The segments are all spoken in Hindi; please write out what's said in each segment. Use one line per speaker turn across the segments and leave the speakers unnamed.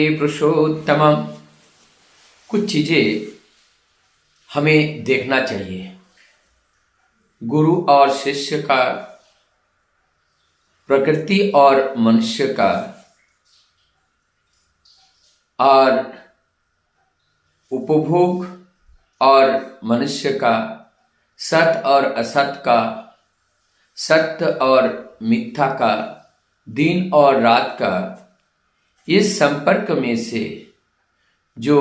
पुरुषोत्तम। कुछ चीजें हमें देखना चाहिए। गुरु और शिष्य का, प्रकृति और मनुष्य का, और उपभोग और मनुष्य का, सत और असत का, सत्य और मिथ्या का, दिन और रात का, इस संपर्क में से जो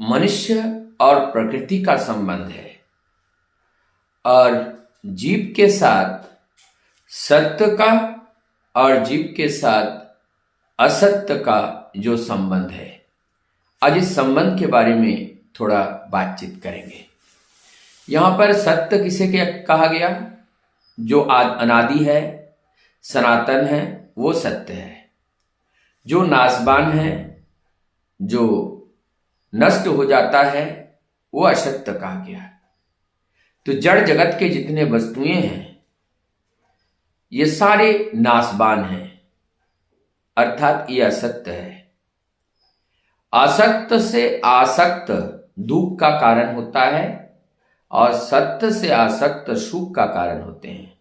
मनुष्य और प्रकृति का संबंध है और जीव के साथ सत्य का और जीव के साथ असत्य का जो संबंध है, आज इस संबंध के बारे में थोड़ा बातचीत करेंगे। यहां पर सत्य किसे कहा गया? जो अनादि है, सनातन है, वो सत्य है। जो नाशवान है, जो नष्ट हो जाता है, वो असत्य कहा गया। तो जड़ जगत के जितने वस्तुएं हैं ये सारे नाशवान हैं, अर्थात ये असत्य है। असत्य से आसक्त दुख का कारण होता है और सत्य से आसक्त सुख का कारण होते हैं।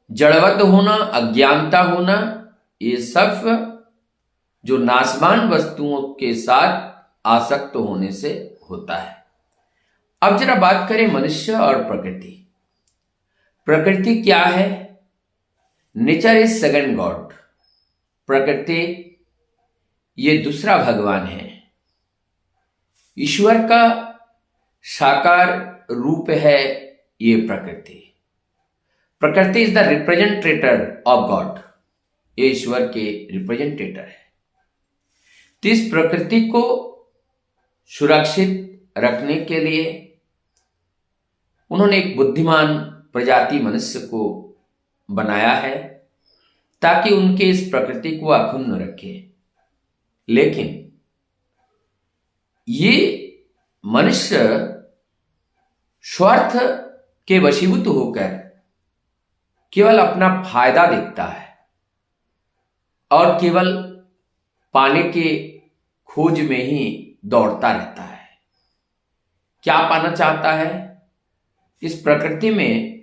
जड़वत होना, अज्ञानता होना, ये सब जो नाशवान वस्तुओं के साथ आसक्त होने से होता है। अब जरा बात करें मनुष्य और प्रकृति। प्रकृति क्या है? Nature is second God. प्रकृति ये दूसरा भगवान है। ईश्वर का साकार रूप है ये प्रकृति। प्रकृति इज द रिप्रेजेंटेटर ऑफ गॉड। ये ईश्वर के रिप्रेजेंटेटर है। तो इस प्रकृति को सुरक्षित रखने के लिए उन्होंने एक बुद्धिमान प्रजाति मनुष्य को बनाया है ताकि उनके इस प्रकृति को अक्षुण्ण रखे। लेकिन ये मनुष्य स्वार्थ के वशीभूत होकर केवल अपना फायदा देखता है और केवल पाने के खोज में ही दौड़ता रहता है। क्या पाना चाहता है? इस प्रकृति में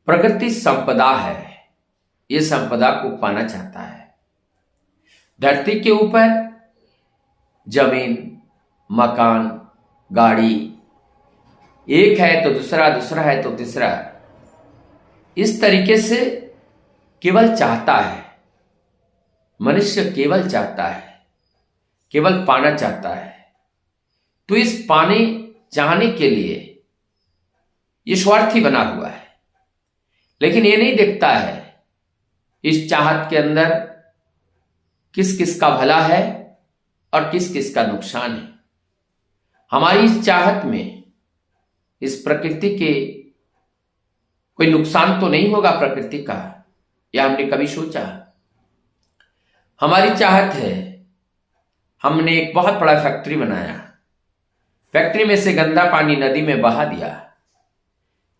प्रकृति संपदा है, ये संपदा को पाना चाहता है। धरती के ऊपर जमीन, मकान, गाड़ी, एक है तो दूसरा, दूसरा है तो तीसरा, इस तरीके से केवल चाहता है। मनुष्य केवल चाहता है, केवल पाना चाहता है। तो इस पाने चाहने के लिए ये स्वार्थी बना हुआ है। लेकिन ये नहीं देखता है इस चाहत के अंदर किस किस का भला है और किस किस का नुकसान है। हमारी इस चाहत में इस प्रकृति के कोई नुकसान तो नहीं होगा प्रकृति का, यह हमने कभी सोचा? हमारी चाहत है, हमने एक बहुत बड़ा फैक्ट्री बनाया, फैक्ट्री में से गंदा पानी नदी में बहा दिया।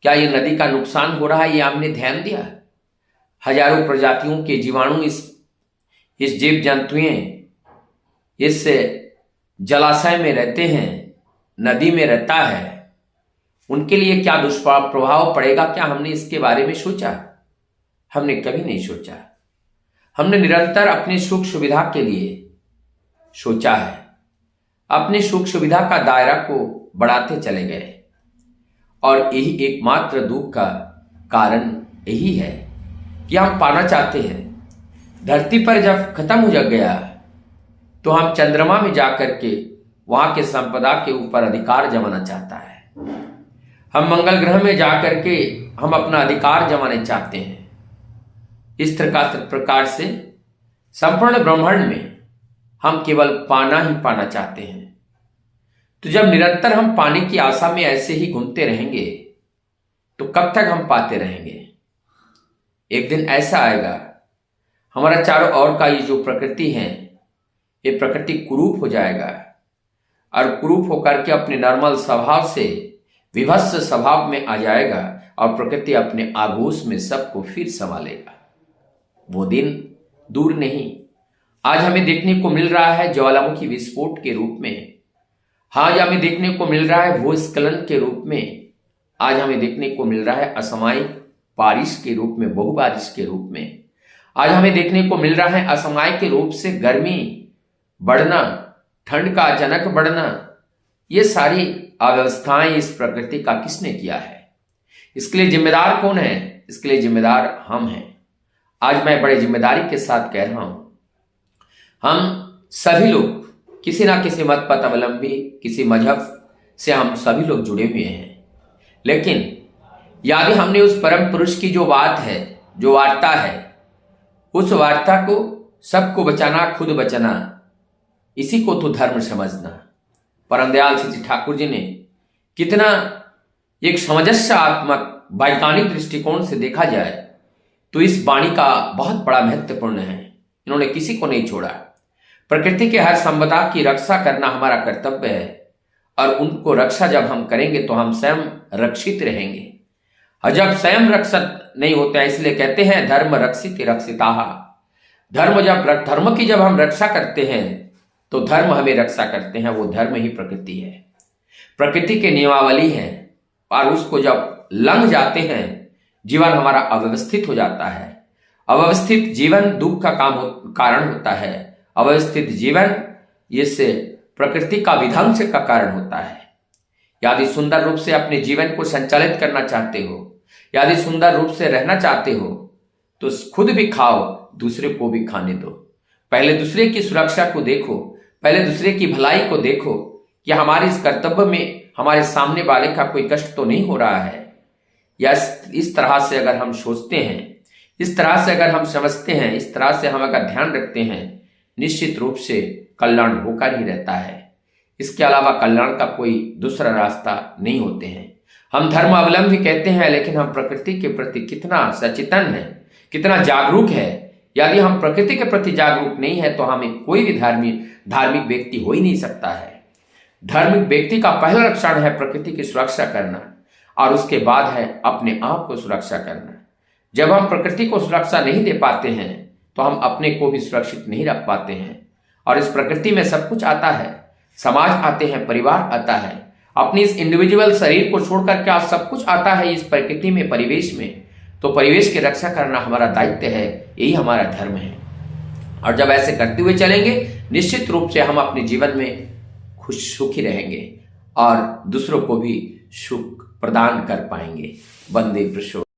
क्या ये नदी का नुकसान हो रहा है, ये हमने ध्यान दिया? हजारों प्रजातियों के जीवाणु इस जीव जंतुएं इस जलाशय में रहते हैं, नदी में रहता है, उनके लिए क्या दुष्प्रभाव पड़ेगा? क्या हमने इसके बारे में सोचा? हमने कभी नहीं सोचा। हमने निरंतर अपनी सुख सुविधा के लिए सोचा है, अपनी सुख सुविधा का दायरा को बढ़ाते चले गए और यही एकमात्र दुख का कारण यही है कि हम पाना चाहते हैं। धरती पर जब खत्म हो गया तो हम चंद्रमा में जाकर के वहां के संपदा के ऊपर अधिकार जमाना चाहता है। हम मंगल ग्रह में जाकर के हम अपना अधिकार जमाने चाहते हैं। इस प्रकार से संपूर्ण ब्रह्मांड में हम केवल पाना ही पाना चाहते हैं। तो जब निरंतर हम पाने की आशा में ऐसे ही घूमते रहेंगे तो कब तक हम पाते रहेंगे? एक दिन ऐसा आएगा हमारा चारों ओर का ये जो प्रकृति है, ये प्रकृति कुरूप हो जाएगा और कुरूप होकर के अपने नॉर्मल स्वभाव से विभत्स स्वभाव में आ जाएगा और प्रकृति अपने आगोश में सबको फिर संभालेगा। वो दिन दूर नहीं, आज हमें देखने को मिल रहा है ज्वालामुखी विस्फोट के रूप में, आज हमें देखने को मिल रहा है भूस्खलन के रूप में, आज हमें देखने को मिल रहा है असामयिक बारिश के रूप में, बहु बारिश के रूप में, आज हमें देखने को मिल रहा है असामयिक रूप से गर्मी बढ़ना, ठंड का अचानक बढ़ना। ये सारी अव्यवस्थाएं इस प्रकृति का किसने किया है? इसके लिए जिम्मेदार कौन है? इसके लिए जिम्मेदार हम हैं। आज मैं बड़े जिम्मेदारी के साथ कह रहा हूं, हम सभी लोग किसी ना किसी मत पथ अवलंबी, किसी मजहब से हम सभी लोग जुड़े हुए हैं। लेकिन यदि हमने उस परम पुरुष की जो बात है, जो वार्ता है, उस वार्ता को सबको बचाना, खुद बचाना, इसी को तो धर्म समझना। परम दयाल श्री ठाकुर जी ने कितना एक समंजस्यात्मक वैज्ञानिक दृष्टिकोण से देखा जाए तो इस वाणी का बहुत बड़ा महत्वपूर्ण है। इन्होंने किसी को नहीं छोड़ा। प्रकृति के हर संपदा की रक्षा करना हमारा कर्तव्य है, और उनको रक्षा जब हम करेंगे तो हम स्वयं रक्षित रहेंगे। और जब स्वयं रक्षित नहीं होते हैं, इसलिए कहते हैं धर्म रक्षित रक्षिताः। धर्म की जब हम रक्षा करते हैं तो धर्म हमें रक्षा करते हैं। वो धर्म ही प्रकृति है, प्रकृति के नियमावली है, और उसको जब लंघ जाते हैं जीवन हमारा अव्यवस्थित हो जाता है। अव्यवस्थित जीवन दुख का कारण होता है। अव्यवस्थित जीवन इससे प्रकृति का विध्वंस का कारण होता है। यदि सुंदर रूप से अपने जीवन को संचालित करना चाहते हो, यदि सुंदर रूप से रहना चाहते हो, तो खुद भी खाओ, दूसरे को भी खाने दो। पहले दूसरे की सुरक्षा को देखो, पहले दूसरे की भलाई को देखो कि हमारे इस कर्तव्य में हमारे सामने वाले का कोई कष्ट तो नहीं हो रहा है। या इस तरह से अगर हम सोचते हैं, इस तरह से अगर हम समझते हैं, इस तरह से हम अगर ध्यान रखते हैं, निश्चित रूप से कल्याण होकर ही रहता है। इसके अलावा कल्याण का कोई दूसरा रास्ता नहीं होते हैं। हम धर्म अवलंबी कहते हैं, लेकिन हम प्रकृति के प्रति कितना सचेतन है, कितना जागरूक है। यदि हम प्रकृति के प्रति जागरूक नहीं है तो हमें कोई भी धार्मिक व्यक्ति हो ही नहीं सकता है। धार्मिक व्यक्ति का पहला लक्षण है प्रकृति की सुरक्षा करना, और उसके बाद है अपने आप को सुरक्षा करना। जब हम प्रकृति को सुरक्षा नहीं दे पाते हैं तो हम अपने को भी सुरक्षित नहीं रख पाते हैं। और इस प्रकृति में सब कुछ आता है, समाज आते हैं, परिवार आता है, अपनी इस इंडिविजुअल शरीर को छोड़कर क्या सब कुछ आता है इस प्रकृति में, परिवेश में। तो परिवेश की रक्षा करना हमारा दायित्व है, यही हमारा धर्म है। और जब ऐसे करते हुए चलेंगे, निश्चित रूप से हम अपने जीवन में सुखी रहेंगे और दूसरों को भी सुख प्रदान कर पाएंगे। वंदे पुरुषोत्तम।